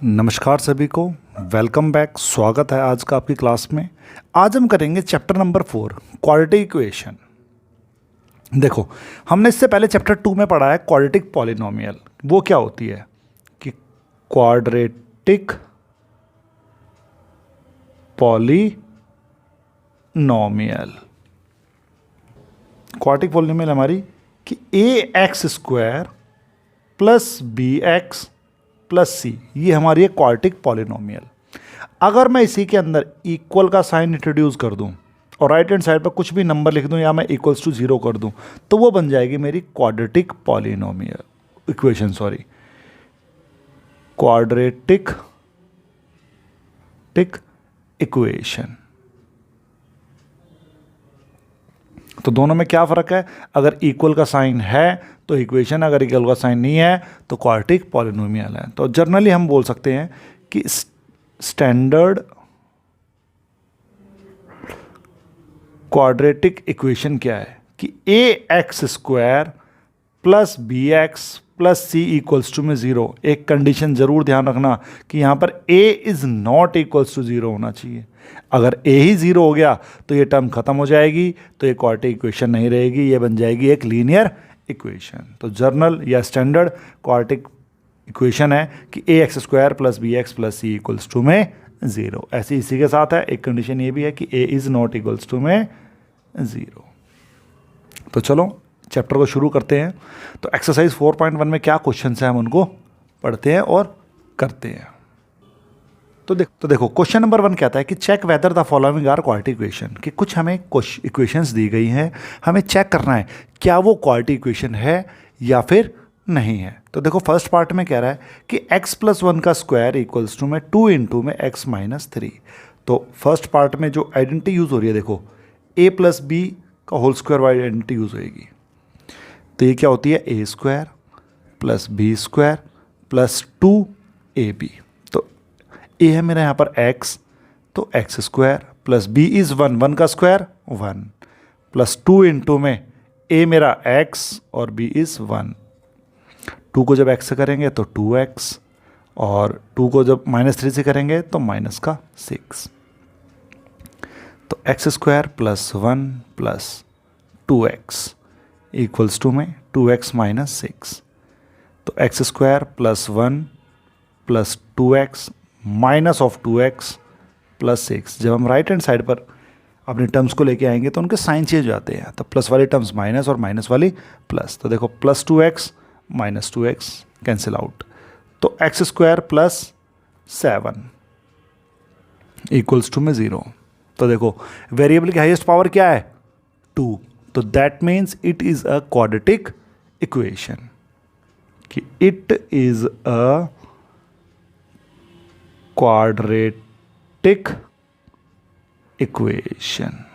नमस्कार सभी को, वेलकम बैक। स्वागत है आज का आपकी क्लास में। आज हम करेंगे चैप्टर नंबर 4 क्वाड्रेटिक इक्वेशन। देखो, हमने इससे पहले चैप्टर 2 में पढ़ा है क्वाड्रेटिक पॉलिनोमियल। वो क्या होती है कि क्वाड्रेटिक पॉलिनोमियल, क्वाड्रेटिक पॉलिनोमियल हमारी कि ax² प्लस bx प्लस सी, ये हमारी है क्वाड्रेटिक पॉलिनोमियल। अगर मैं इसी के अंदर इक्वल का साइन इंट्रोड्यूस कर दूं और राइट हैंड साइड पर कुछ भी नंबर लिख दूं या मैं इक्वल्स टू 0 कर दूं तो वो बन जाएगी मेरी quadratic polynomial equation, quadratic equation. तो दोनों में क्या फ़र्क है? अगर इक्वल का साइन है तो इक्वेशन, अगर इक्वल का साइन नहीं है तो क्वाड्रेटिक पॉलिनोमियल है। तो जनरली हम बोल सकते हैं कि स्टैंडर्ड क्वाड्रेटिक इक्वेशन क्या है कि ax² plus bx plus C equals to में 0। एक कंडीशन जरूर ध्यान रखना कि यहाँ पर a is not equals to 0 होना चाहिए। अगर a ही 0 हो गया तो ये टर्म खत्म हो जाएगी, तो ये क्वाड्रेटिक इक्वेशन नहीं रहेगी, ये बन जाएगी एक लीनियर इक्वेशन। तो जर्नल या स्टैंडर्ड क्वाड्रेटिक इक्वेशन है कि ax² plus bx plus C equals to में 0। ऐसे इसी के साथ है एक कंडीशन ये भी है कि a is not equals to में 0। तो चलो चैप्टर को शुरू करते हैं। तो एक्सरसाइज 4.1 में क्या क्वेश्चन है हम उनको पढ़ते हैं और करते हैं। तो देखो क्वेश्चन नंबर 1 कहता है कि check whether the following are quadratic equation, कि कुछ हमें इक्वेशंस दी गई हैं, हमें चेक करना है क्या वो क्वाड्रेटिक इक्वेशन है या फिर नहीं है। तो देखो फर्स्ट पार्ट में कह रहा है कि x + 1 का स्क्वायर इक्वल्स टू में 2 इंटू में x - 3। तो फर्स्ट पार्ट में जो आइडेंटिटी यूज़ हो रही है, देखो a + b का होल स्क्वायर वाली आइडेंटिटी यूज़ होएगी। तो ये क्या होती है? a² plus b² plus 2ab। तो a है मेरा यहाँ पर x, तो x² प्लस b इज़ 1 का स्क्वायर 1 प्लस 2 इंटू में a मेरा x और b इज़ 1। 2 को जब x से करेंगे तो 2x और 2 को जब -3 से करेंगे तो -6। तो x² plus 1 plus 2x equals to में 2x - 6। तो x² plus 1 plus 2x minus of 2x plus 6। जब हम राइट हैंड साइड पर अपने टर्म्स को लेके आएंगे तो उनके साइन चेंज हो जाते हैं। तो प्लस वाली टर्म्स माइनस और माइनस वाली प्लस। तो देखो plus 2x minus 2x cancel out. तो x² प्लस 7 इक्वल्स टू में 0। तो देखो वेरिएबल की हाईएस्ट पावर क्या है? 2। तो that means it is a quadratic equation, कि it is a quadratic equation.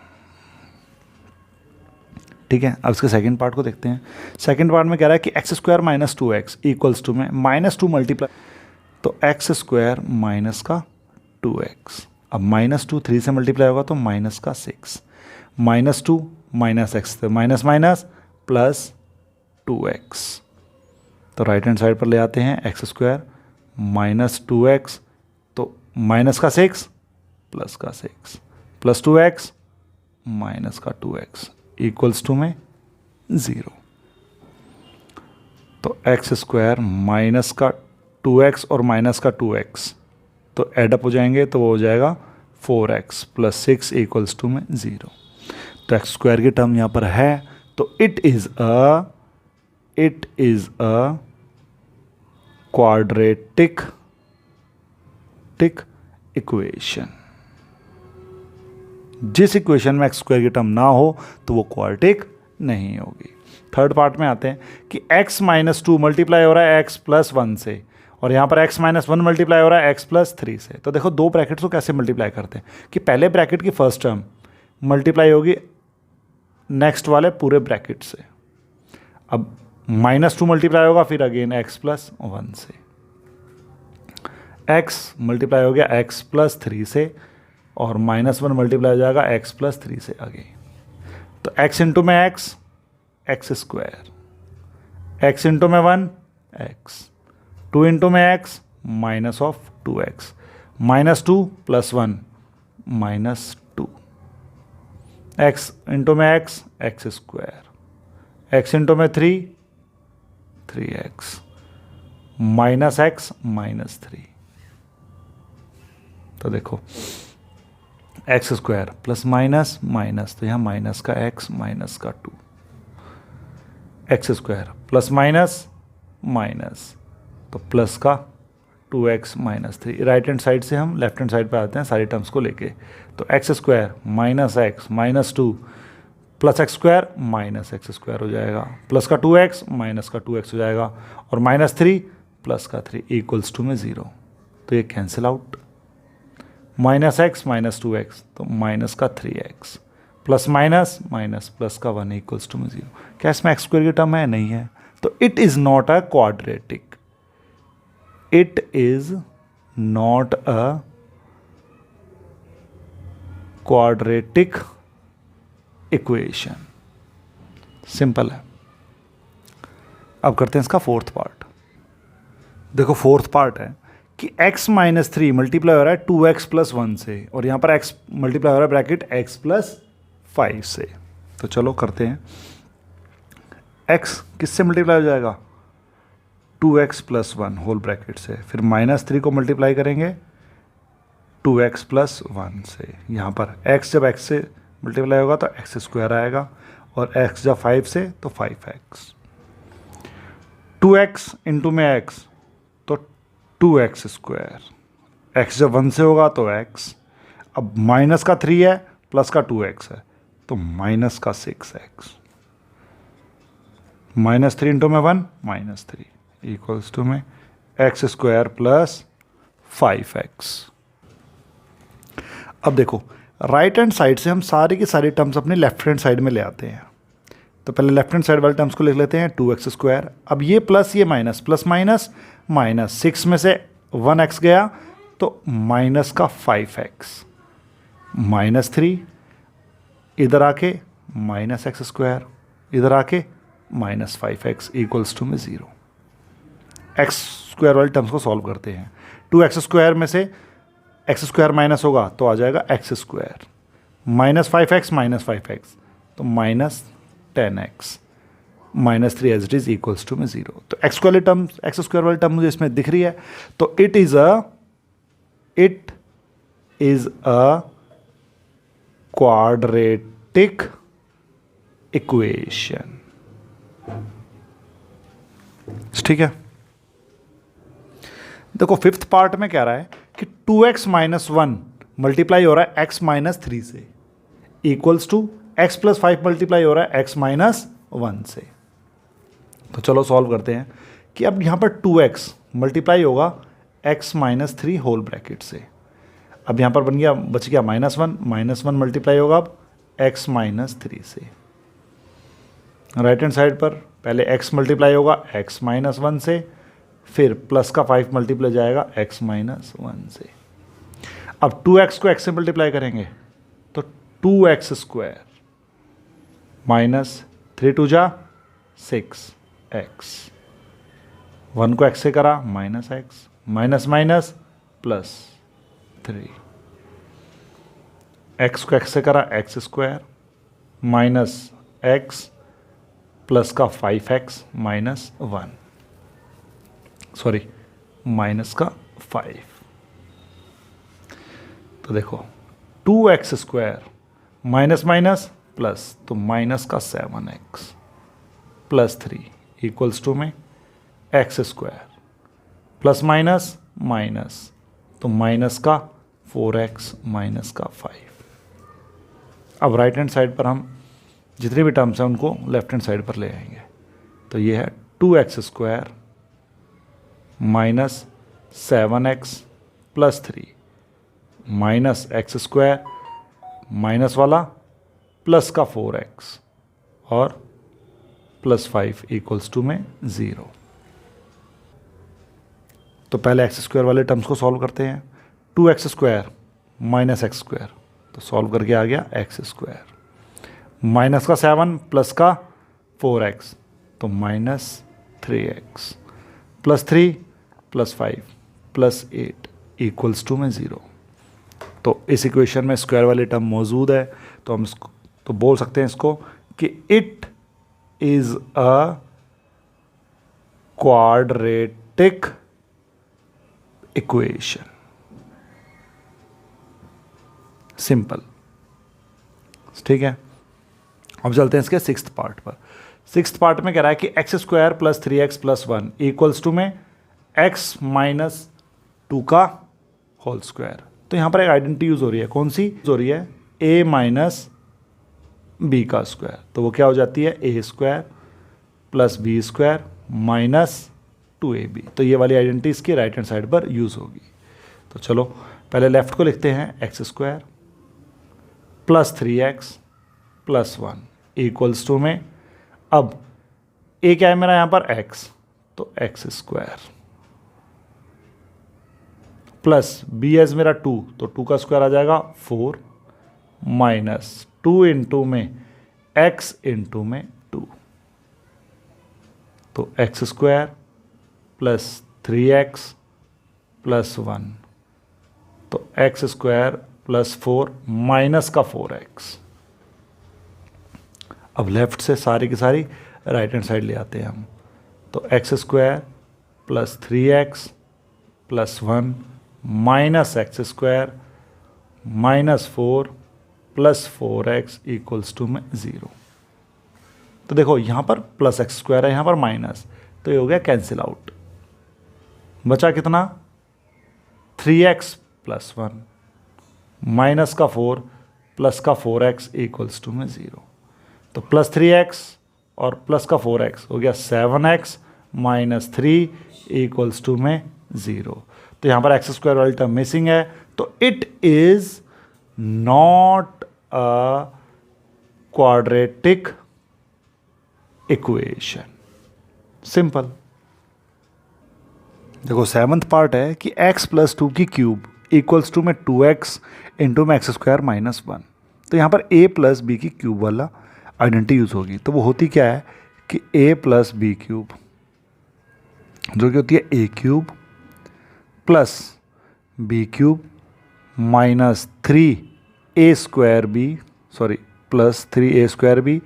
ठीक है, अब इसके सेकंड पार्ट को देखते हैं। सेकंड पार्ट में कह रहा है कि x² minus 2x equals to में -2 मल्टीप्लाई, तो x² माइनस का 2x। अब -2 3 से मल्टीप्लाई होगा तो -6 -2 -x minus minus plus 2x। तो राइट हैंड साइड पर ले आते हैं x² माइनस 2x, तो -6 plus 6 plus 2x minus 2x equals to में 0। तो x² माइनस 2x और माइनस 2x तो एडअप हो जाएंगे, तो वो हो जाएगा 4x प्लस 6 इक्वल्स टू में 0। तो x² की टर्म यहाँ पर है, तो it is a quadratic equation. जिस इक्वेशन में x² की टर्म ना हो तो वो क्वाड्रेटिक नहीं होगी। थर्ड पार्ट में आते हैं कि x - 2 मल्टीप्लाई हो रहा है x + 1 से, और यहाँ पर x - 1 मल्टीप्लाई हो रहा है x + 3 से। तो देखो दो ब्रैकेट्स को कैसे मल्टीप्लाई करते हैं कि पहले ब्रैकेट की फर्स्ट टर्म मल्टीप्लाई होगी नेक्स्ट वाले पूरे ब्रैकेट से। अब -2 मल्टीप्लाई होगा फिर अगेन x + 1 से, x मल्टीप्लाई हो गया x + 3 से, और -1 मल्टीप्लाई हो जाएगा x + 3 से अगेन। तो x इंटू में x x², x इंटू में 1 x, 2 इंटू में x minus of 2x, -2 + 1 -2, x into में x, x square, x into में 3, 3x, -x -3। तो देखो x square plus minus minus, तो यहाँ माइनस का x माइनस का 2, x square plus minus minus, तो प्लस का 2x -3। राइट हैंड साइड से हम लेफ्ट हैंड साइड पे आते हैं सारी टर्म्स को लेके। तो x square minus x minus 2 plus x square minus x square हो जाएगा, प्लस का 2x माइनस का 2x हो जाएगा, और -3 प्लस का 3 इक्वल्स टू में 0। तो ये cancel out, -x minus 2x, तो माइनस का 3x, plus minus minus plus का 1 इक्वल्स टू में 0। क्या इसमें एक्स स्क्वायर की टर्म है? नहीं है। तो it is not a quadratic, it is not a quadratic equation. Simple है। अब करते हैं इसका फोर्थ पार्ट। देखो फोर्थ पार्ट है कि x - 3 मल्टीप्लाई हो रहा है 2x + 1 से, और यहां पर x मल्टीप्लाई हो रहा है ब्रैकेट x + 5 से। तो चलो करते हैं। x किससे मल्टीप्लाई हो जाएगा? 2x + 1 होल ब्रैकेट से, फिर -3 को मल्टीप्लाई करेंगे 2x + 1 से। यहाँ पर x जब x से मल्टीप्लाई होगा तो x स्क्वायर आएगा, और x जब 5 से तो 5x, 2x इंटू में x तो 2x स्क्वायर, x जब 1 से होगा तो x, अब माइनस का 3 है प्लस का 2x है तो माइनस का 6x, -3 इंटू में 1 -3 इक्वल्स टू में x स्क्वायर प्लस 5x। अब देखो राइट हैंड साइड से हम सारी की सारी टर्म्स अपने लेफ्ट हैंड साइड में ले आते हैं। तो पहले लेफ्ट हैंड साइड वाले टर्म्स को लिख लेते हैं 2x स्क्वायर। अब ये प्लस ये माइनस, प्लस माइनस माइनस, 6 में से 1x गया तो माइनस का 5x, -3 इधर आके -x स्क्वायर, इधर आके -5x इक्वल्स टू में 0। एक्स स्क्वायर वाले टर्म्स को सॉल्व करते हैं। 2x स्क्वायर में से एक्स स्क्वायर माइनस होगा तो आ जाएगा एक्स स्क्वायर, -5x -5x तो -10x, -3 as it is equals to में 0। तो एक्स वाले टर्म, एक्स स्क्वायर वाली टर्म मुझे इसमें दिख रही है, तो it is a quadratic equation. ठीक है। देखो फिफ्थ पार्ट में क्या रहा है कि 2x - 1 मल्टीप्लाई हो रहा है x - 3 से, इक्वल्स टू x + 5 मल्टीप्लाई हो रहा है x - 1 से। तो चलो सॉल्व करते हैं कि अब यहाँ पर 2x मल्टीप्लाई होगा x - 3 होल ब्रैकेट से। अब यहाँ पर बन गया, बच गया -1 मल्टीप्लाई होगा अब x - 3 से। राइट हैंड साइड पर पहले x मल्टीप्लाई होगा x - 1 से, फिर प्लस का 5 मल्टीप्लाई जाएगा x - 1 से। अब 2x को x से मल्टीप्लाई करेंगे तो 2x स्क्वायर -3 × 2 = 6x, 1 को x से करा -x, minus minus plus 3, x को x से करा x स्क्वायर -x प्लस का 5x -1, सॉरी माइनस का 5। तो देखो 2x square minus minus plus, तो माइनस का 7x प्लस 3 इक्वल्स टू में x square plus minus minus, तो माइनस का 4x माइनस का 5। अब राइट हैंड साइड पर हम जितने भी टर्म्स हैं उनको लेफ्ट हैंड साइड पर ले आएंगे। तो ये है 2x square minus 7x plus 3 minus x square minus वाला प्लस का 4x और प्लस 5 इक्वल्स टू में 0। तो पहले एक्स स्क्वायर वाले टर्म्स को सॉल्व करते हैं। 2x square minus x square, तो सॉल्व करके आ गया एक्स स्क्वायर, माइनस का 7 प्लस का 4x तो -3x, plus 3 plus 5 plus 8 equals to में 0। तो इस इक्वेशन में स्क्वायर वाली टर्म मौजूद है, तो हम इसको तो बोल सकते हैं इसको कि it is a quadratic equation. Simple, ठीक है। अब चलते हैं इसके सिक्स्थ पार्ट पर। सिक्स्थ पार्ट में कह रहा है कि x square plus 3x plus 1 equals to में x माइनस 2 का होल स्क्वायर। तो यहां पर एक आइडेंटिटी यूज हो रही है, कौन सी यूज हो रही है? a माइनस बी का स्क्वायर। तो वो क्या हो जाती है? A square plus B square minus 2ab। तो ये वाली आइडेंटिटी इसकी राइट हैंड साइड पर यूज होगी। तो चलो पहले लेफ्ट को लिखते हैं, X square plus 3x plus 1 equals to में, अब ए क्या है मेरा यहां पर? x, तो x square plus B as मेरा 2, तो 2 का स्क्वायर आ जाएगा 4 माइनस 2 इंटू में x इंटू में 2, तो x square plus 3x plus 1, तो एक्स स्क्वायर प्लस 4 माइनस का 4x। अब लेफ्ट से सारी की सारी राइट हैंड साइड ले आते हैं हम, तो x square plus 3x plus 1 minus x square minus 4 plus 4x equals to में 0। तो देखो यहाँ पर प्लस एक्स स्क्वायर है, यहाँ पर माइनस, तो ये हो गया कैंसिल आउट। बचा कितना? 3x प्लस 1 माइनस का 4 प्लस का 4x इक्वल्स टू में 0। तो प्लस 3x और प्लस का 4x हो गया 7x माइनस 3 इक्वल्स टू में 0। तो यहाँ पर एक्स स्क्वायर वाली टर्म मिसिंग है, तो it is not a quadratic equation. Simple. देखो सेवंथ पार्ट है कि x प्लस 2 की क्यूब इक्वल्स टू में 2x इंटू में एक्स स्क्वायर माइनस 1। तो यहाँ पर a प्लस बी की क्यूब वाला आइडेंटिटी यूज होगी। तो वो होती क्या है कि a प्लस बी क्यूब, जो कि होती है a cube plus B cube minus 3a square B, sorry plus 3a square B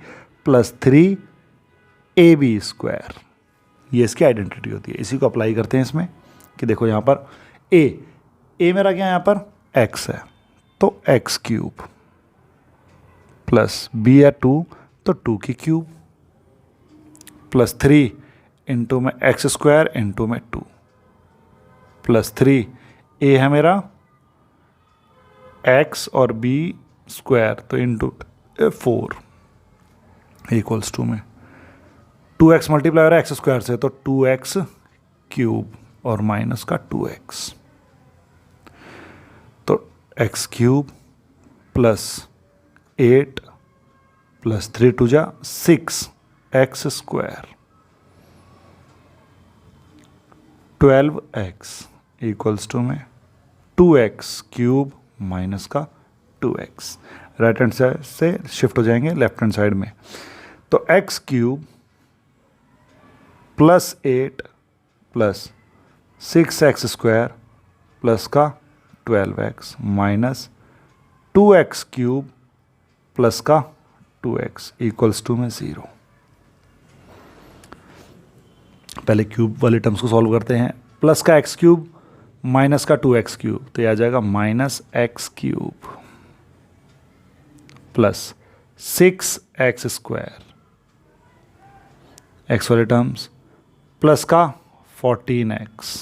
plus 3ab square. ये इसकी आइडेंटिटी होती है। इसी को अप्लाई करते हैं इसमें कि देखो यहाँ पर a मेरा क्या है? यहाँ पर x है, तो x क्यूब प्लस b है 2, तो 2 की क्यूब प्लस 3 इंटू में एक्स स्क्वायर इंटू में 2 प्लस 3 a है मेरा x और b स्क्वायर, तो इंटू 4 इक्वल्स टू में 2x मल्टीप्लाई हो रहा है एक्स स्क्वायर से, तो 2x क्यूब और माइनस का 2x, तो x cube plus 8 plus 3 two जा 6x square 12x equals to में 2x क्यूब माइनस का 2x। राइट हैंड साइड से शिफ्ट हो जाएंगे लेफ्ट हैंड साइड में, तो x cube plus 8 plus 6x square plus का 12x minus 2x cube plus का 2x इक्वल्स टू में 0। पहले क्यूब वाले टर्म्स को सॉल्व करते हैं। प्लस का x क्यूब माइनस का 2x क्यूब, तो ये आ जाएगा minus x cube plus 6x square, x वाले टर्म्स प्लस का 14x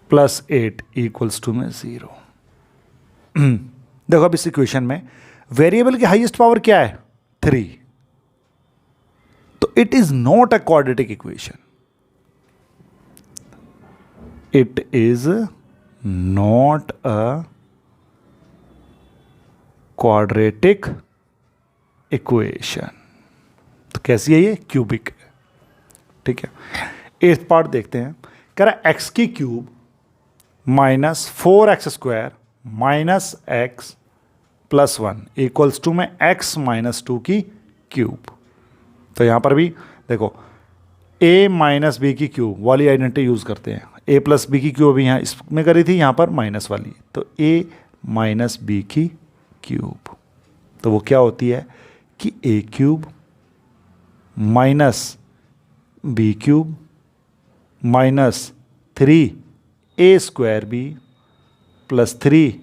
प्लस 8 इक्वल्स टू में 0। देखो अब इस इक्वेशन में वेरिएबल की हाईएस्ट पावर क्या है? 3। तो it is not a quadratic equation. It is not a quadratic equation. तो कैसी है ये? क्यूबिक है। ठीक है, एथ पार्ट देखते हैं। कह रहा है एक्स की cube minus 4x square minus x plus 1 equals to में x माइनस 2 की क्यूब। तो यहां पर भी देखो a माइनस बी की क्यूब वाली आइडेंटिटी यूज करते हैं। ए प्लस बी की क्यूब अभी यहाँ इसमें करी थी, यहाँ पर माइनस वाली, तो ए माइनस बी की क्यूब, तो वो क्या होती है कि A cube minus B cube minus 3a² B plus 3ab²।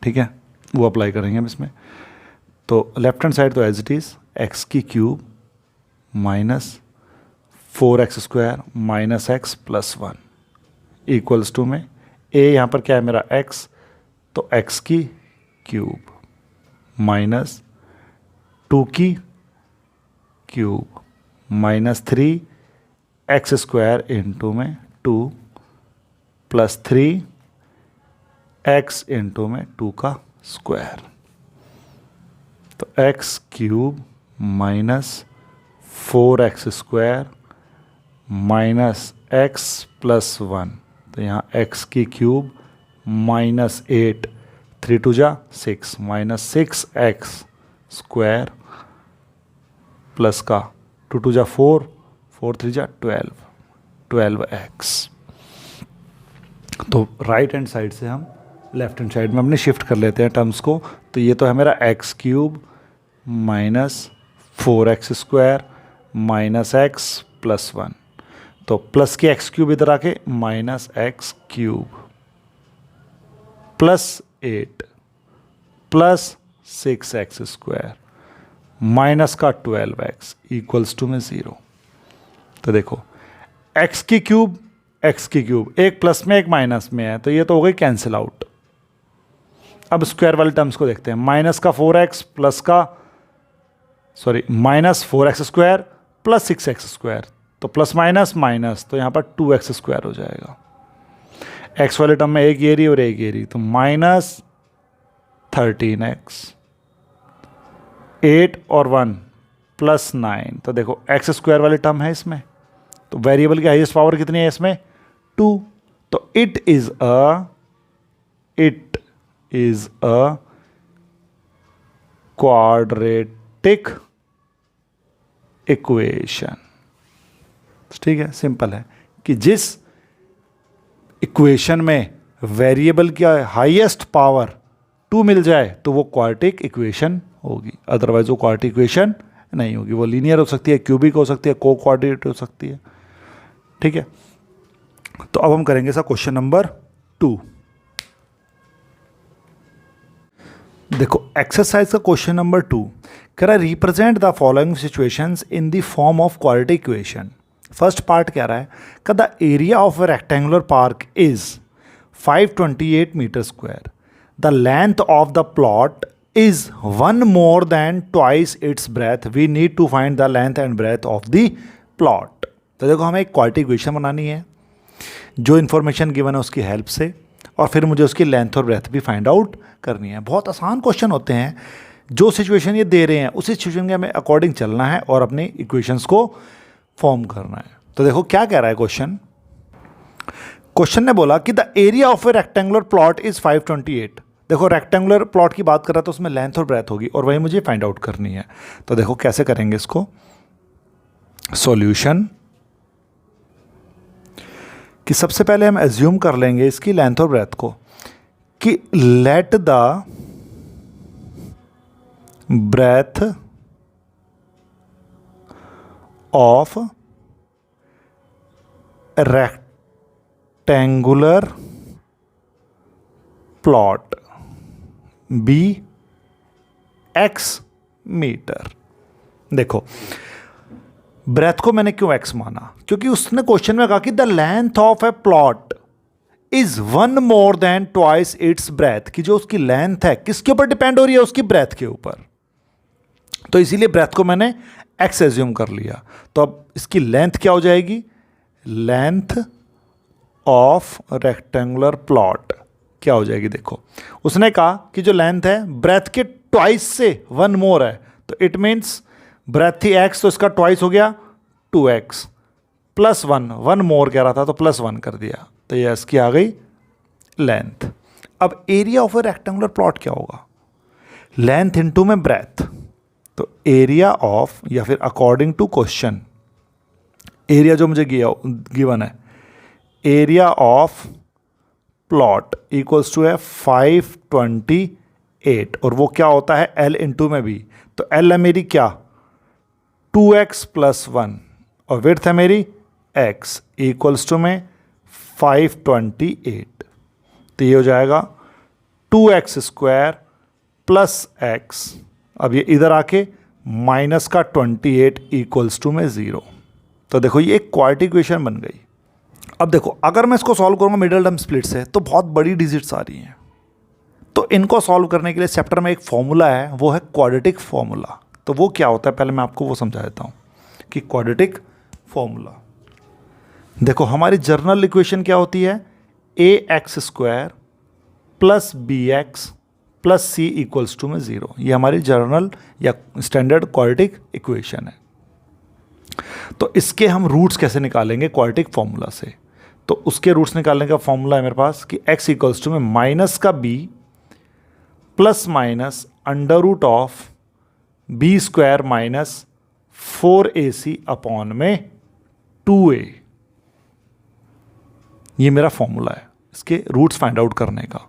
ठीक है, वो अप्लाई करेंगे हम इसमें। तो लेफ्ट हैंड साइड तो एज इट इज़ एक्स की cube minus 4x² minus x plus 1 equals to में a यहाँ पर क्या है मेरा x, तो x की क्यूब माइनस 2 की क्यूब माइनस 3x² इंटू में 2 प्लस 3x इंटू में 2 का स्क्वायर, तो x cube minus 4x² minus x plus 1, तो यहाँ x की क्यूब माइनस 8, 3 2 जा 6 माइनस 6x² प्लस का 2 2 जा 4, 4 3 जा 12x। तो राइट हैंड साइड से हम लेफ्ट हैंड साइड में अपने शिफ्ट कर लेते हैं टर्म्स को। तो ये तो है मेरा x cube minus 4x² minus x plus 1, तो प्लस की x क्यूब इधर आके minus x cube plus 8 plus 6x² minus का 12x इक्वल्स टू में 0। तो देखो x की क्यूब एक प्लस में एक माइनस में है, तो ये तो हो गई कैंसिल आउट। अब स्क्वायर वाले टर्म्स को देखते हैं, माइनस का 4x प्लस का माइनस 4x² प्लस 6x², तो प्लस माइनस माइनस, तो यहाँ पर 2x² हो जाएगा। x वाले टर्म में एक ये रही और एक ये रही, तो माइनस 13x, 8 और 1 प्लस 9, तो देखो x² वाले टर्म है इसमें, तो वेरिएबल की हाईएस्ट पावर कितनी है इसमें 2, तो it is a quadratic equation. ठीक है, सिंपल है कि जिस इक्वेशन में वेरिएबल की हाईएस्ट पावर 2 मिल जाए तो वो क्वाड्रेटिक इक्वेशन होगी, अदरवाइज वो क्वाड्रेटिक इक्वेशन नहीं होगी। वो लीनियर हो सकती है, क्यूबिक हो सकती है, को कोऑर्डिनेट हो सकती है। ठीक है, तो अब हम करेंगे सा क्वेश्चन नंबर 2। देखो एक्सरसाइज का क्वेश्चन नंबर 2 कह रहा है represent the following situations in the form of quadratic equation. First part कह रहा है कि the area of a rectangular park is 528 metre square, the length of the plot is 1 more than twice its breadth, we need to find the length and breadth of the plot। तो देखो हमें एक quadratic equation बनानी है जो information given है उसकी help से, और फिर मुझे उसकी लेंथ और ब्रेथ भी फाइंड आउट करनी है। बहुत आसान क्वेश्चन होते हैं, जो सिचुएशन ये दे रहे हैं उसी सिचुएशन के हमें अकॉर्डिंग चलना है और अपनी इक्वेशंस को फॉर्म करना है। तो देखो क्या कह रहा है क्वेश्चन ने बोला कि the area of A rectangular plot is 528। देखो रेक्टेंगुलर प्लॉट की बात कर रहा था, उसमें लेंथ और ब्रेथ होगी और वही मुझे फाइंड आउट करनी है। तो देखो कैसे करेंगे इसको, सॉल्यूशन कि सबसे पहले हम एज्यूम कर लेंगे इसकी लेंथ और ब्रेथ को कि let the breadth of rectangular plot be x metre. देखो ब्रेथ को मैंने क्यों x माना, क्योंकि उसने क्वेश्चन में कहा कि the length of A plot is 1 more than twice it's breath, कि जो उसकी लेंथ है किसके ऊपर डिपेंड हो रही है, उसकी ब्रेथ के ऊपर। तो इसीलिए ब्रेथ को मैंने x एज्यूम कर लिया। तो अब इसकी लेंथ क्या हो जाएगी, लेंथ ऑफ रेक्टेंगुलर प्लॉट क्या हो जाएगी। देखो उसने कहा कि जो लेंथ है ब्रेथ के ट्वाइस से 1 more है, तो इट मीन्स ब्रेथ थी x, तो इसका ट्वाइस हो गया 2x प्लस 1 more कह रहा था तो प्लस 1 कर दिया, तो ये इसकी आ गई लेंथ। अब area of A rectangular plot क्या होगा, लेंथ इनटू में ब्रेथ, तो एरिया ऑफ, या फिर अकॉर्डिंग टू क्वेश्चन, एरिया जो मुझे गिवन है, area of plot equals to है 528, और वो क्या होता है L इंटू में भी, तो L है मेरी क्या 2x प्लस 1, और विड्थ है मेरी x इक्वल्स टू में 528, तो ये हो जाएगा 2x स्क्वायर प्लस x, अब ये इधर आके माइनस का 28 इक्वल्स टू में 0। तो देखो ये एक क्वाड्रेटिक इक्वेशन बन गई। अब देखो अगर मैं इसको सॉल्व करूंगा मिडिल टर्म स्प्लिट से तो बहुत बड़ी डिजिट्स आ रही हैं, तो इनको सॉल्व करने के लिए चैप्टर में एक फॉर्मूला है, वो है क्वाड्रेटिक फॉर्मूला। तो वो क्या होता है पहले मैं आपको वो समझा देता हूं कि क्वाड्रेटिक फॉर्मूला, देखो हमारी जर्नल इक्वेशन क्या होती है, ax square plus bx plus c equals to में 0। ये हमारी जर्नल या स्टैंडर्ड क्वाड्रेटिक इक्वेशन है। तो इसके हम रूट्स कैसे निकालेंगे क्वाड्रेटिक फॉर्मूला से, तो उसके रूट्स निकालने का फॉर्मूला है मेरे पास कि x इक्वल्स टू में माइनस का b plus minus under root of b square minus 4ac upon में 2a। ये मेरा फॉर्मूला है इसके रूट्स फाइंड आउट करने का,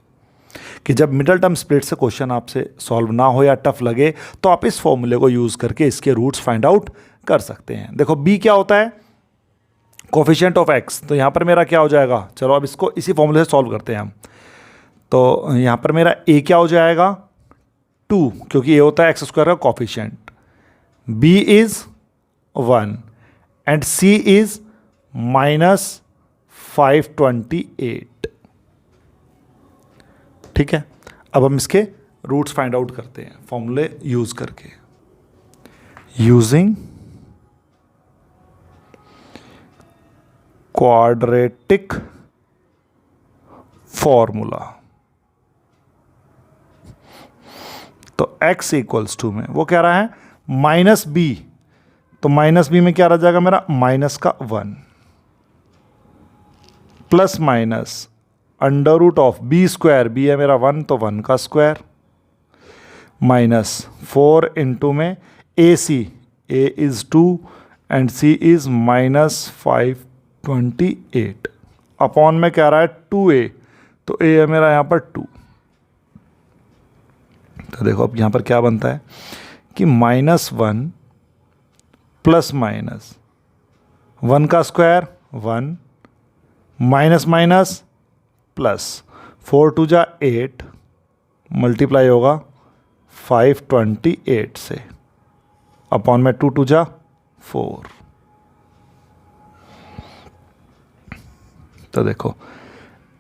कि जब मिडिल टर्म स्प्लिट से क्वेश्चन आपसे सॉल्व ना हो या टफ लगे तो आप इस फॉर्मूले को यूज करके इसके रूट्स फाइंड आउट कर सकते हैं। देखो b क्या होता है, कोफिशिएंट ऑफ x, तो यहां पर मेरा क्या हो जाएगा, चलो अब इसको इसी फॉर्मूले से सॉल्व करते हैं हम। तो यहां पर मेरा a क्या हो जाएगा 2, क्योंकि ये होता है x स्क्वायर का coefficient, b is 1 and c is minus 528। ठीक है, अब हम इसके रूट्स फाइंड आउट करते हैं फॉर्मूले यूज करके, यूजिंग क्वाड्रेटिक फॉर्मूला। तो x इक्वल्स टू में वो कह रहा है माइनस b, तो माइनस b में क्या रह जाएगा मेरा माइनस का 1 plus minus under root of b square, b है मेरा 1 तो 1 का स्क्वायर माइनस 4 इंटू में ac, a is 2 and c is minus 528 upon में कह रहा है 2a, तो a है मेरा यहाँ पर 2। तो देखो अब यहाँ पर क्या बनता है कि -1 प्लस माइनस 1 का स्क्वायर 1 माइनस माइनस प्लस 4 2 जा 8 मल्टीप्लाई होगा 528 से अपॉन में 2 2 जा 4। तो देखो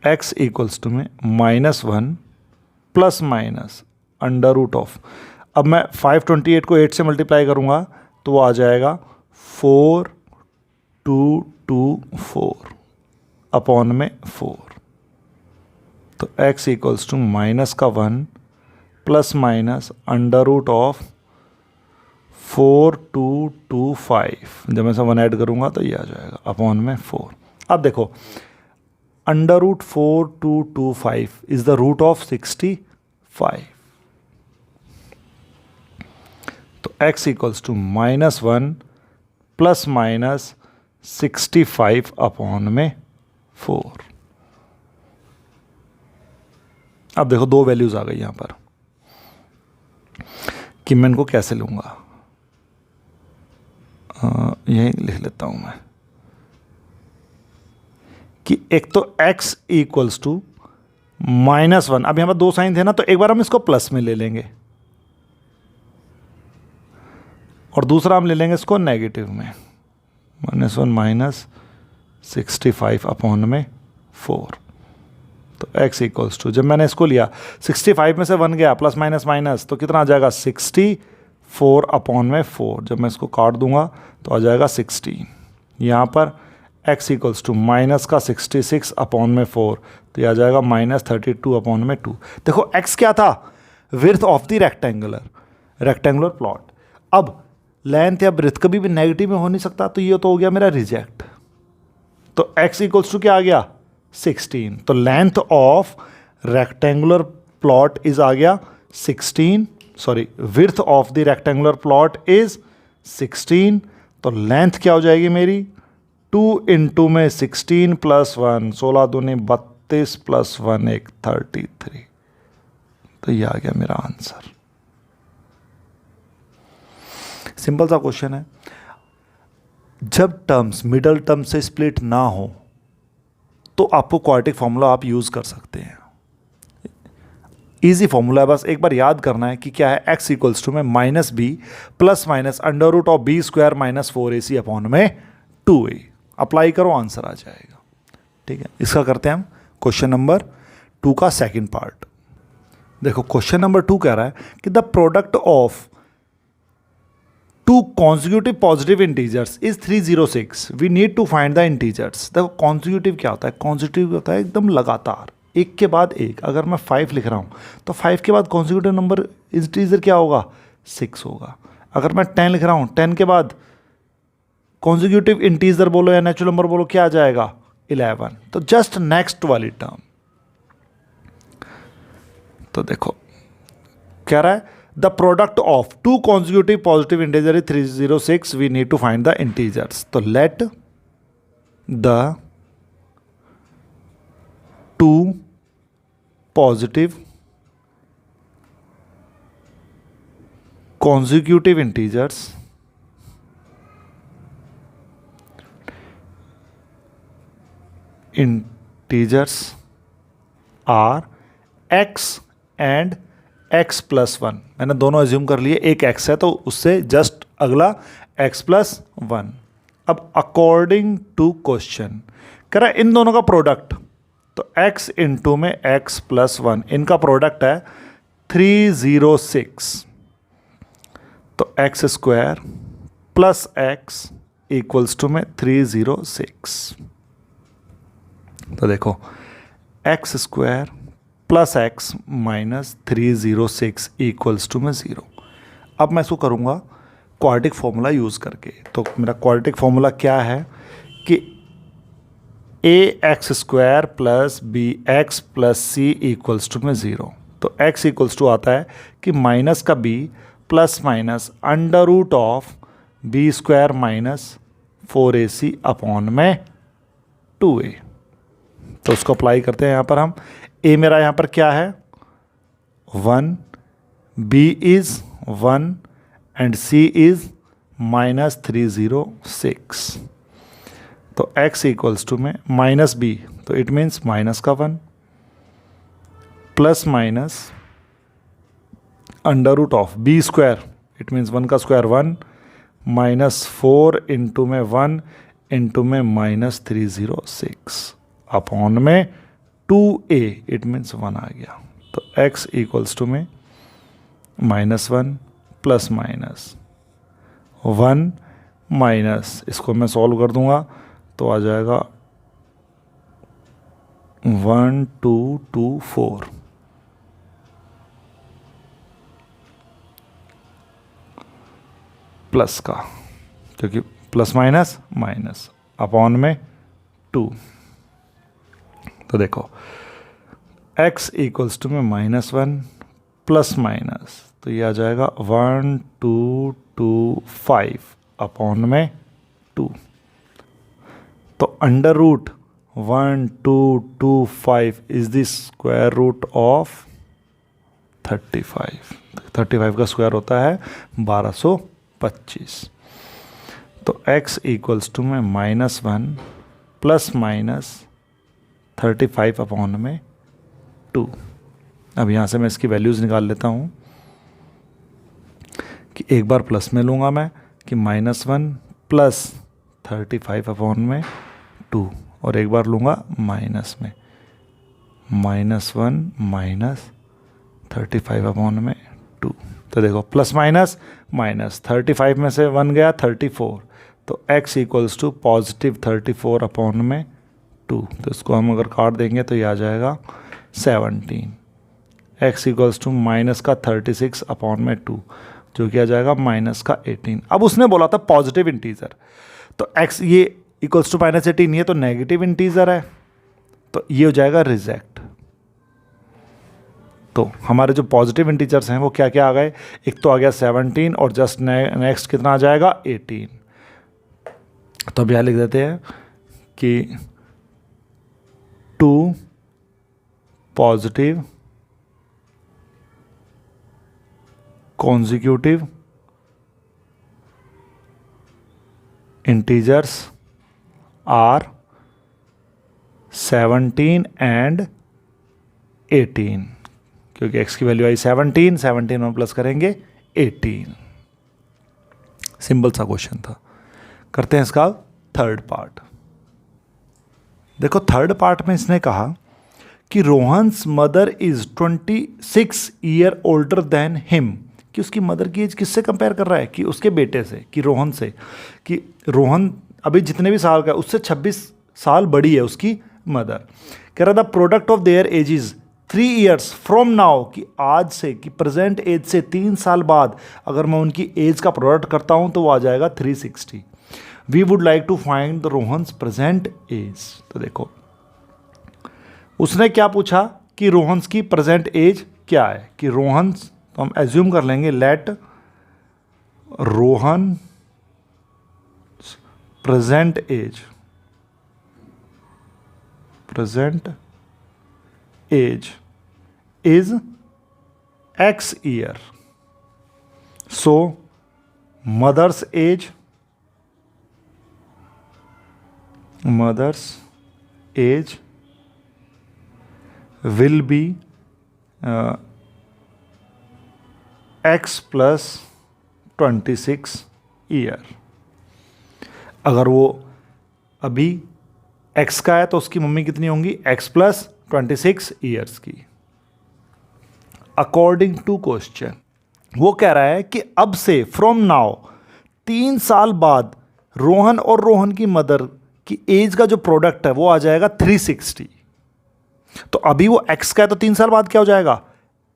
x इक्वल्स टू में -1 plus minus under root of, अब मैं 528 को 8 से मल्टीप्लाई करूंगा तो वो आ जाएगा 4224 अपॉन में 4। तो x इक्वल्स टू माइनस का 1 plus minus under root of 4225, जब मैं सब 1 ऐड करूंगा तो ये आ जाएगा अपॉन में 4। अब देखो under root 4225 is the root of 65, तो x equals to -1 plus minus 65 upon में 4। अब देखो दो वैल्यूज आ गई यहां पर कि मैं इनको कैसे लूंगा, यही लिख लेता हूं मैं कि एक तो x इक्वल्स टू -1, अब यहां पर दो साइन थे ना, तो एक बार हम इसको प्लस में ले लेंगे और दूसरा हम ले लेंगे इसको नेगेटिव में, -1 माइनस 65 अपॉन में 4। तो x इक्वल्स टू, जब मैंने इसको लिया 65 में से 1 गया प्लस माइनस माइनस, तो कितना आ जाएगा 64 अपॉन में 4। जब मैं इसको काट दूंगा तो आ जाएगा 16। यहाँ पर x इक्वल्स टू माइनस का 66 अपॉन में 4, तो ये आ जाएगा -32 अपॉन में 2। देखो x क्या था, width of the rectangular plot. अब लेंथ या ब्रेथ कभी भी नेगेटिव में हो नहीं सकता, तो ये तो हो गया मेरा रिजेक्ट। तो x इक्वल्स टू क्या आ गया 16, तो length of rectangular plot is आ गया 16 sorry width of the rectangular plot is 16, तो लेंथ क्या हो जाएगी मेरी 2 इंटू में 16 प्लस 1, 16 दूनी 32 प्लस 1 एक 33। तो ये आ गया मेरा आंसर। सिंपल सा क्वेश्चन है। जब टर्म्स मिडल टर्म से स्प्लिट ना हो तो आपको क्वाड्रेटिक फॉर्मूला आप यूज कर सकते हैं। इजी फॉर्मूला है, बस एक बार याद करना है कि क्या है, x इक्वल्स टू में minus B plus minus under root of B square minus 4ac upon में 2a। अप्लाई करो, आंसर आ जाएगा। ठीक है, इसका करते हैं हम क्वेश्चन नंबर 2 का सेकंड पार्ट। देखो क्वेश्चन नंबर 2 कह रहा है कि the product of two consecutive positive integers is 306, we need to find the integers. देखो कॉन्जिक्यूटिव क्या होता है, कॉन्जिक्यूटिव होता है एकदम लगातार, एक के बाद एक। अगर मैं 5 लिख रहा हूँ तो 5 के बाद कॉन्जिक्यूटिव नंबर इंटीजर क्या होगा, 6 होगा। अगर मैं 10 लिख रहा हूँ, 10 के बाद कॉन्जिक्यूटिव इंटीजर बोलो या नेचुरल नंबर बोलो, क्या आ जाएगा, 11। तो जस्ट नेक्स्ट वाली टर्म। तो देखो कह रहा है the product of two consecutive positive integer is 306, we need to find the integers. तो let the two positive consecutive integers are x and x plus 1। मैंने दोनों एज्यूम कर लिए, एक x है तो उससे जस्ट अगला x प्लस 1। अब अकॉर्डिंग टू क्वेश्चन कह रहा है इन दोनों का प्रोडक्ट, तो x इंटू में x प्लस 1, इनका प्रोडक्ट है 306। तो x square plus x equals to में 306। तो देखो x square plus x minus 306 equals to में 0। अब मैं इसको करूँगा क्वाड्रेटिक फॉर्मूला यूज़ करके। तो मेरा क्वाड्रेटिक फॉर्मूला क्या है कि A X square plus B X plus C equals to में 0। तो एक्स इक्वल्स टू आता है कि माइनस का B plus minus under root of B square minus 4ac upon में 2a। तो उसको अप्लाई करते हैं यहाँ पर हम। a मेरा यहाँ पर क्या है 1, b is 1 and c is minus 306। तो x इक्वल्स टू में माइनस b, तो इट मीन्स माइनस का 1 plus minus under root of B square, it means 1 का स्क्वायर 1 माइनस 4 इंटू में 1 इंटू में माइनस 306 अपॉन में 2a, इट मीन्स 1 आ गया। तो x इक्वल्स टू में माइनस 1 प्लस माइनस 1 माइनस, इसको मैं सॉल्व कर दूंगा तो आ जाएगा 1224 प्लस का, क्योंकि प्लस माइनस माइनस अपॉन में 2। तो देखो x इक्वल्स टू में माइनस 1 प्लस माइनस, तो ये आ जाएगा 1225 अपॉन में 2। तो under root 1225 is the square root of 35। 35 का स्क्वायर होता है 1225। तो x इक्वल्स टू में माइनस 1 प्लस माइनस 35 अपॉन में 2। अब यहाँ से मैं इसकी वैल्यूज़ निकाल लेता हूँ कि एक बार प्लस में लूँगा मैं कि माइनस 1 प्लस 35 अपॉन में 2, और एक बार लूँगा माइनस में माइनस 1 माइनस 35 अपॉन में 2। तो देखो प्लस माइनस माइनस 35 में से 1 गया 34, तो x equals to positive 34 upon में 2। तो इसको हम अगर काट देंगे तो ये आ जाएगा 17। x इक्वल्स टू माइनस का 36 अपॉन में 2, जो कि आ जाएगा माइनस का 18। अब उसने बोला था पॉजिटिव इंटीजर, तो x ये इक्वल्स टू माइनस 18, ये तो नेगेटिव इंटीजर है, तो ये हो जाएगा रिजेक्ट। तो हमारे जो पॉजिटिव इंटीजर्स हैं वो क्या क्या आ गए, एक तो आ गया 17 और जस्ट नेक्स्ट कितना आ जाएगा 18। तो अब यहाँ लिख देते हैं कि 2 positive consecutive integers are 17 and 18, क्योंकि x की वैल्यू आई 17 में प्लस करेंगे 18। सिंपल सा क्वेश्चन था। करते हैं इसका थर्ड पार्ट। देखो थर्ड पार्ट में इसने कहा कि Rohan's mother is 26 year older than him, कि उसकी मदर की एज किससे कंपेयर कर रहा है, कि उसके बेटे से, कि रोहन से, कि रोहन अभी जितने भी साल का उससे 26 साल बड़ी है उसकी मदर। कह रहा था product of their edges 3 years from now, कि आज से, कि प्रेजेंट एज से 3 साल बाद अगर मैं उनकी एज का प्रोडक्ट करता हूं तो वो आ जाएगा 360। We would like to find the Rohan's present age. तो देखो उसने क्या पूछा कि रोहन्स की प्रेजेंट एज क्या है, कि रोहन्स, तो हम एज्यूम कर लेंगे let Rohan present age is X year, so mother's age will be X plus 26 year. अगर वो अभी X का है तो उसकी मम्मी कितनी होंगी, X प्लस 26 ईयर्स की। अकॉर्डिंग टू क्वेश्चन वो कह रहा है कि अब से फ्रॉम नाउ 3 साल बाद रोहन और रोहन की मदर की एज का जो प्रोडक्ट है वो आ जाएगा 360। तो अभी वो X का है तो 3 साल बाद क्या हो जाएगा,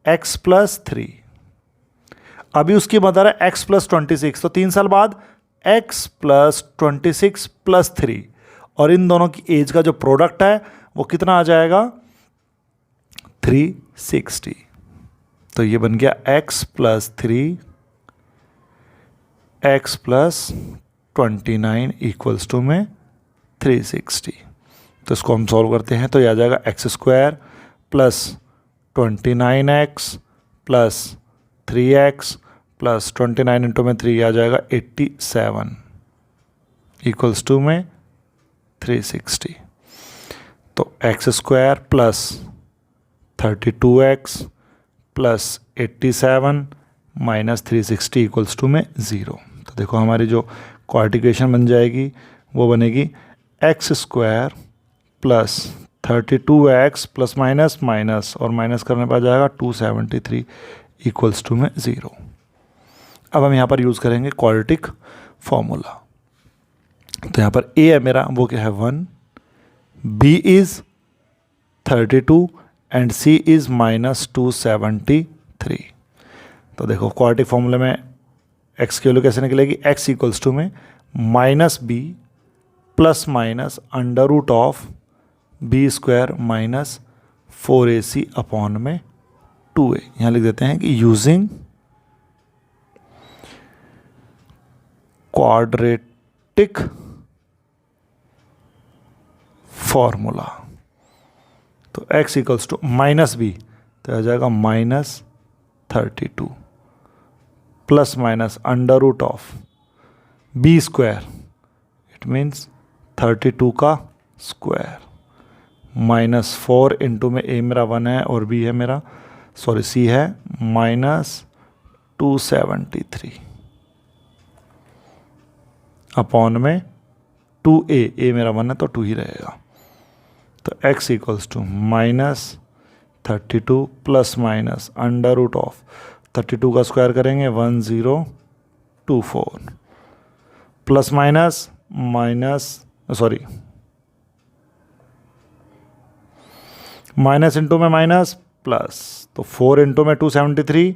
X प्लस 3। अभी उसकी मदर है X प्लस 26, तो 3 साल बाद X प्लस 26 प्लस 3, और इन दोनों की एज का जो प्रोडक्ट है वो कितना आ जाएगा 360। तो ये बन गया X plus 3 X plus 29 equals to में 360। तो इसको हम सॉल्व करते हैं तो ये आ जाएगा x square plus 29x plus 3x plus 29 into में 3 आ जाएगा 87 इक्वल्स टू में 360। तो x square plus 32x plus 87 minus 360 equals to में 0। तो देखो हमारी जो क्वाड्रेटिक बन जाएगी वो बनेगी x square plus 32x plus minus minus और माइनस करने पर आ जाएगा 273 इक्वल्स टू में 0। अब हम यहाँ पर यूज़ करेंगे क्वाड्रेटिक फॉर्मूला। तो यहाँ पर a है मेरा, वो क्या है 1, b is 32 and c is minus 273। तो देखो क्वाड्रेटिक फॉर्मूले में x की वैल्यू कैसे निकलेगी, x इक्वल्स टू में minus b plus minus under root of B square minus 4ac upon में 2a। यहाँ लिख देते हैं कि यूजिंग क्वाड्रेटिक फॉर्मूला। तो x equals to minus B, तो आ जाएगा minus 32 plus minus under root of B square, it means 32 का स्क्वायर माइनस 4 इंटू में a मेरा 1 है और b है मेरा c है माइनस 273 अपॉन में 2a मेरा 1 है तो 2 ही रहेगा। तो x equals to minus 32 plus minus under root of 32 का स्क्वायर करेंगे 1024 प्लस माइनस माइनस इंटू में माइनस प्लस, तो 4 इंटू में 273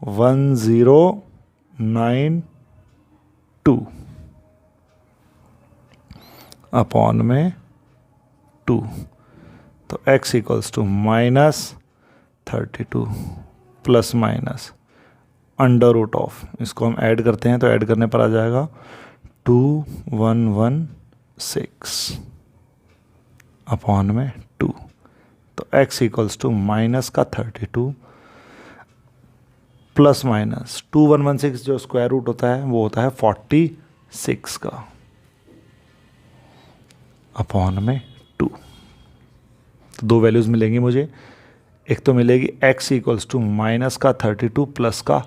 1092 अपॉन में 2। तो x equals to minus 32 plus minus under root of, इसको हम ऐड करते हैं तो ऐड करने पर आ जाएगा 2116 अपॉन में 2। तो x इक्वल्स टू माइनस का 32 प्लस माइनस 2116 जो स्क्वायर रूट होता है वो होता है 46 का अपॉन में 2। तो दो वैल्यूज़ मिलेंगी मुझे, एक तो मिलेगी x इक्वल्स टू माइनस का 32 प्लस का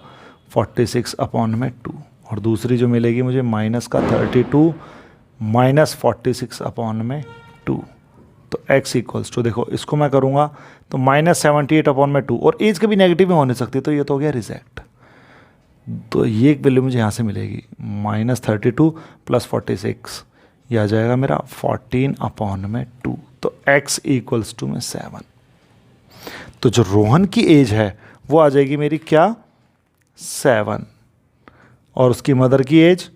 46 अपॉन में 2, और दूसरी जो मिलेगी मुझे माइनस का 32 माइनस 46 अपॉन में 2। तो x इक्वल्स टू, देखो इसको मैं करूँगा तो माइनस 78 अपॉन में 2, और एज कभी नेगेटिव में हो नहीं सकती, तो ये तो हो गया रिजेक्ट। तो ये एक वैल्यू मुझे यहाँ से मिलेगी माइनस 32 प्लस 46, यह आ जाएगा मेरा 14 अपॉन में 2। तो x इक्वल्स टू में 7। तो जो रोहन की एज है वो आ जाएगी मेरी क्या, 7, और उसकी मदर की एज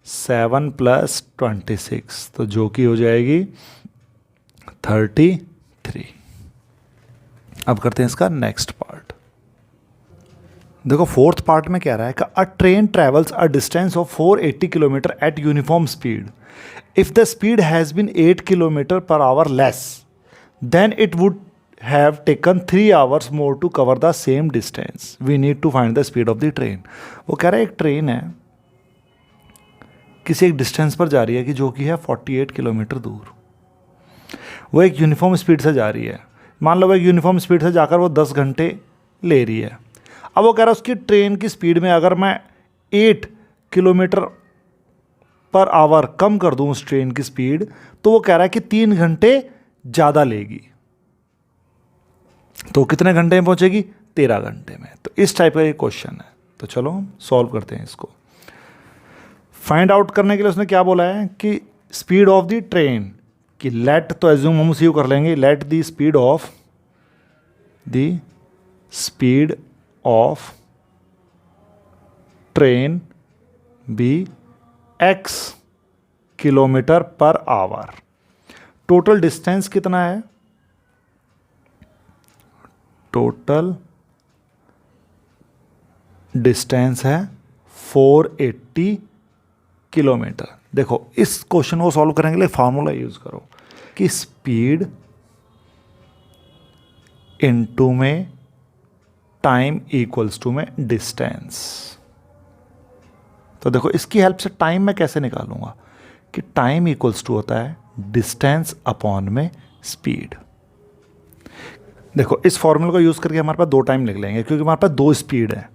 7 प्लस 26, तो जो कि हो जाएगी 33। अब करते हैं इसका नेक्स्ट पार्ट। देखो फोर्थ पार्ट में कह रहा है कि a train travels a distance of 480 kilometre at uniform speed. If the speed has been 8 kilometre per hour less, then it would have taken 3 hours more to cover the same distance. We need to find the speed of the train. वो कह रहा है एक train है, किसी एक distance पर जा रही है कि जो कि है 48 किलोमीटर दूर। वो एक यूनिफॉर्म स्पीड से जा रही है, मान लो वो एक यूनिफॉर्म स्पीड से जाकर वो 10 घंटे ले रही है। अब वो कह रहा है उसकी ट्रेन की स्पीड में अगर मैं 8 किलोमीटर पर आवर कम कर दूँ उस ट्रेन की स्पीड, तो वो कह रहा है कि 3 घंटे ज़्यादा लेगी। तो कितने घंटे में पहुंचेगी, 13 घंटे में। तो इस टाइप का ये क्वेश्चन है, तो चलो हम सॉल्व करते हैं इसको। फाइंड आउट करने के लिए उसने क्या बोला है कि स्पीड ऑफ द ट्रेन, कि लेट, तो एज्यूम हम उसी को कर लेंगे, let the speed of train be x kilometre per hour. Total distance कितना है, टोटल डिस्टेंस है 480 किलोमीटर। देखो इस क्वेश्चन को सॉल्व करने के लिए फार्मूला यूज करो कि स्पीड इनटू में टाइम इक्वल्स टू में डिस्टेंस। तो देखो इसकी हेल्प से टाइम मैं कैसे निकालूंगा कि टाइम इक्वल्स टू होता है डिस्टेंस अपॉन में स्पीड। देखो इस फॉर्मूला को यूज़ करके हमारे पास 2 टाइम लिख लेंगे, क्योंकि हमारे पास 2 स्पीड है।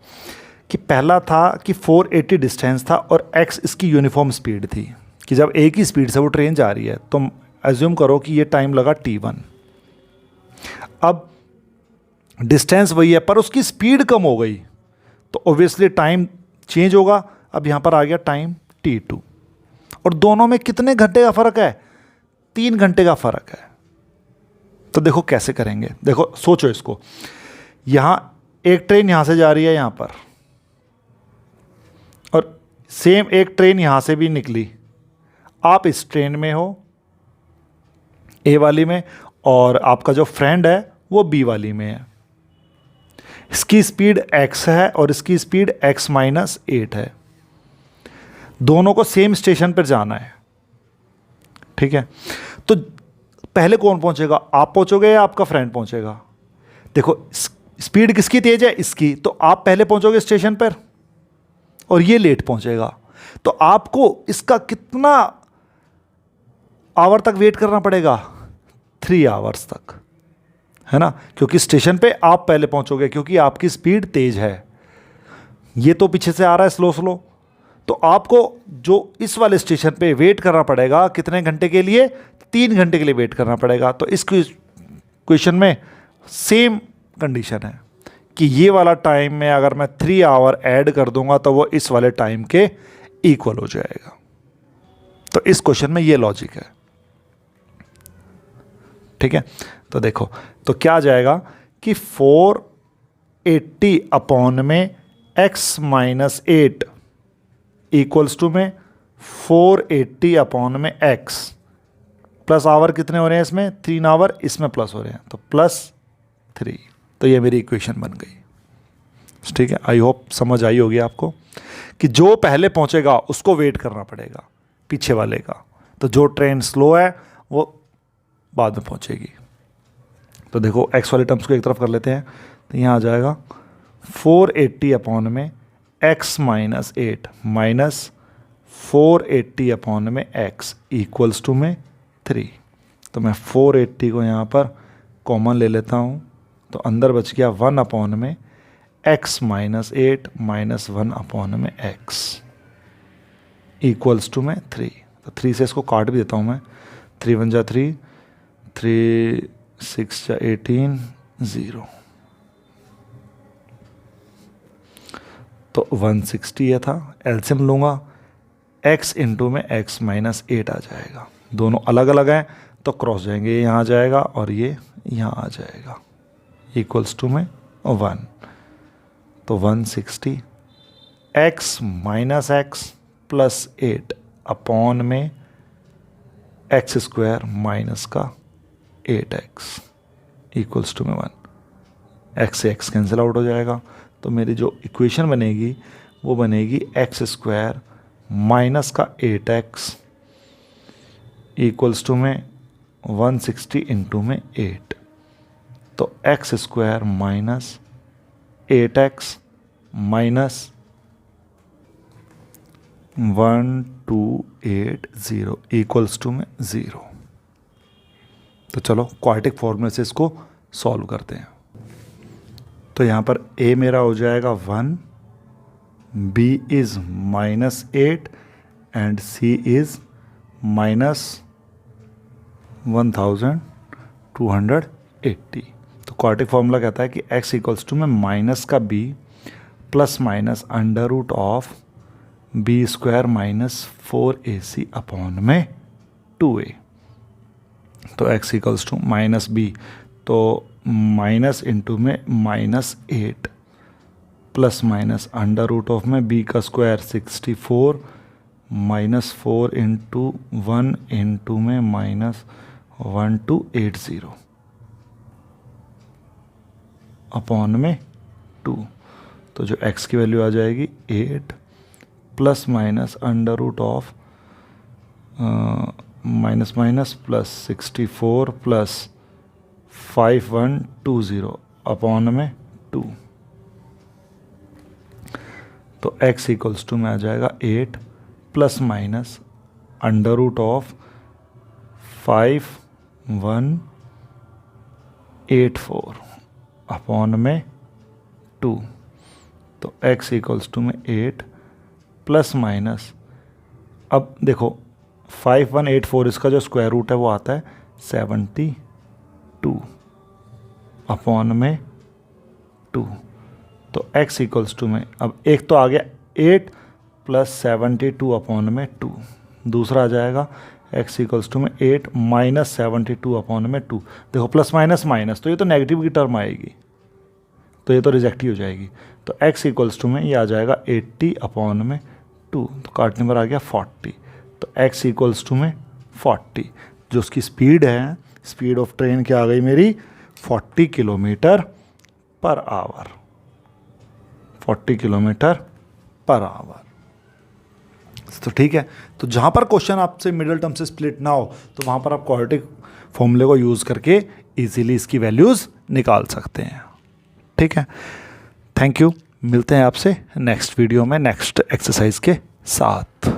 कि पहला था कि 480 डिस्टेंस था और x इसकी यूनिफॉर्म स्पीड थी, कि जब एक ही स्पीड से वो ट्रेन जा रही है तो एज्यूम करो कि ये टाइम लगा t1। अब डिस्टेंस वही है पर उसकी स्पीड कम हो गई, तो ऑब्वियसली टाइम चेंज होगा। अब यहाँ पर आ गया टाइम t2, और दोनों में कितने घंटे का फ़र्क है, 3 घंटे का फ़र्क है। तो देखो कैसे करेंगे, देखो सोचो इसको, यहाँ एक ट्रेन यहाँ से जा रही है यहाँ पर, और सेम एक ट्रेन यहाँ से भी निकली। आप इस ट्रेन में हो ए वाली में, और आपका जो फ्रेंड है वो बी वाली में है। इसकी स्पीड x है और इसकी स्पीड x-8 है। दोनों को सेम स्टेशन पर जाना है, ठीक है। तो पहले कौन पहुंचेगा, आप पहुंचोगे या आपका फ्रेंड पहुंचेगा। देखो स्पीड किसकी तेज है, इसकी, तो आप पहले पहुंचोगे स्टेशन पर और ये लेट पहुंचेगा। तो आपको इसका कितना आवर तक वेट करना पड़ेगा, 3 आवर्स तक, है ना, क्योंकि स्टेशन पे आप पहले पहुंचोगे क्योंकि आपकी स्पीड तेज है। ये तो पीछे से आ रहा है स्लो स्लो, तो आपको जो इस वाले स्टेशन पे वेट करना पड़ेगा कितने घंटे के लिए, 3 घंटे के लिए वेट करना पड़ेगा। तो इस क्वेश्चन में सेम कंडीशन है कि ये वाला टाइम में अगर मैं 3 आवर ऐड कर दूंगा तो वो इस वाले टाइम के इक्वल हो जाएगा। तो इस क्वेश्चन में ये लॉजिक है, ठीक है। तो देखो तो क्या आ जाएगा कि 480 अपॉन में x-8 इक्वल्स टू में 480 अपॉन में x, प्लस आवर कितने हो रहे हैं इसमें, 3 आवर, इसमें प्लस हो रहे हैं तो +3। तो ये मेरी इक्वेशन बन गई। ठीक है, आई होप समझ आई होगी आपको कि जो पहले पहुंचेगा उसको वेट करना पड़ेगा पीछे वाले का, तो जो ट्रेन स्लो है वो बाद में पहुंचेगी। तो देखो x वाले टर्म्स को एक तरफ कर लेते हैं, तो यहाँ आ जाएगा 480 अपॉन में x माइनस 8 माइनस 480 अपॉन में x इक्वल्स टू में 3। तो मैं 480 को यहाँ पर कॉमन ले लेता हूँ, तो अंदर बच गया 1 अपॉन में x माइनस 8 माइनस 1 अपॉन में x इक्वल्स टू में 3। तो 3 से इसको काट भी देता हूँ मैं, 3 1 जा 3, 3 6 जा 18, 0। तो 160 ये था, एलसीएम लूँगा, x इंटू में x माइनस 8 आ जाएगा। दोनों अलग अलग हैं तो क्रॉस जाएंगे, ये यहाँ आ जाएगा और ये यहाँ आ जाएगा, इक्वल्स टू में 1। तो 160 x minus x plus 8 upon में एक्स स्क्वायर माइनस का 8x इक्वल्स टू में 1। x से x कैंसिल आउट हो जाएगा, तो मेरी जो इक्वेशन बनेगी वो बनेगी एक्स स्क्वायर माइनस का 8x इक्वल्स टू में 160 इंटू में 8। तो x square minus 8x minus 1280 equals to में 0। तो चलो क्वाड्रेटिक फॉर्मूले से इसको सॉल्व करते हैं। तो यहाँ पर a मेरा हो जाएगा 1, b is minus 8 and c is minus 1280। तो क्वाड्रेटिक फॉर्मूला कहता है कि x इक्वल्स टू में माइनस का b plus minus under root of B square minus 4ac upon में 2a। तो x equals to minus b, तो माइनस इंटू में minus 8 plus minus under root of में b का स्क्वायर 64 माइनस 4 इंटू 1 इंटू में minus 1280 upon में 2। तो जो x की वैल्यू आ जाएगी 8 plus minus under root of minus minus plus 64 plus 5120 upon में 2। तो x इक्वल्स टू में आ जाएगा 8 plus minus under root of 5184 upon में 2। तो x इक्वल्स टू में 8 प्लस माइनस, अब देखो 5184 इसका जो स्क्वायर रूट है वो आता है 72 अपॉन में 2। तो x इक्वल्स टू में अब एक तो आ गया 8 प्लस 72 अपॉन में 2, दूसरा आ जाएगा x इक्वल्स टू में 8 माइनस 72 अपॉन में 2। देखो प्लस माइनस माइनस, तो ये तो नेगेटिव की टर्म आएगी, तो ये तो रिजेक्ट ही हो जाएगी। तो x इक्वल्स टू में ये आ जाएगा 80 अपॉन में 2, तो काटने पर आ गया 40। तो x इक्वल्स टू में 40, जो उसकी स्पीड है, स्पीड ऑफ ट्रेन क्या आ गई मेरी 40 kilometre per our, 40 kilometre per our. तो ठीक है, तो जहाँ पर क्वेश्चन आपसे मिडिल टर्म से स्प्लिट ना हो तो वहाँ पर आप क्वाड्रेटिक फॉर्मूले को यूज़ करके इजीली इसकी वैल्यूज़ निकाल सकते हैं। ठीक है, थैंक यू, मिलते हैं आपसे नेक्स्ट वीडियो में नेक्स्ट एक्सरसाइज के साथ।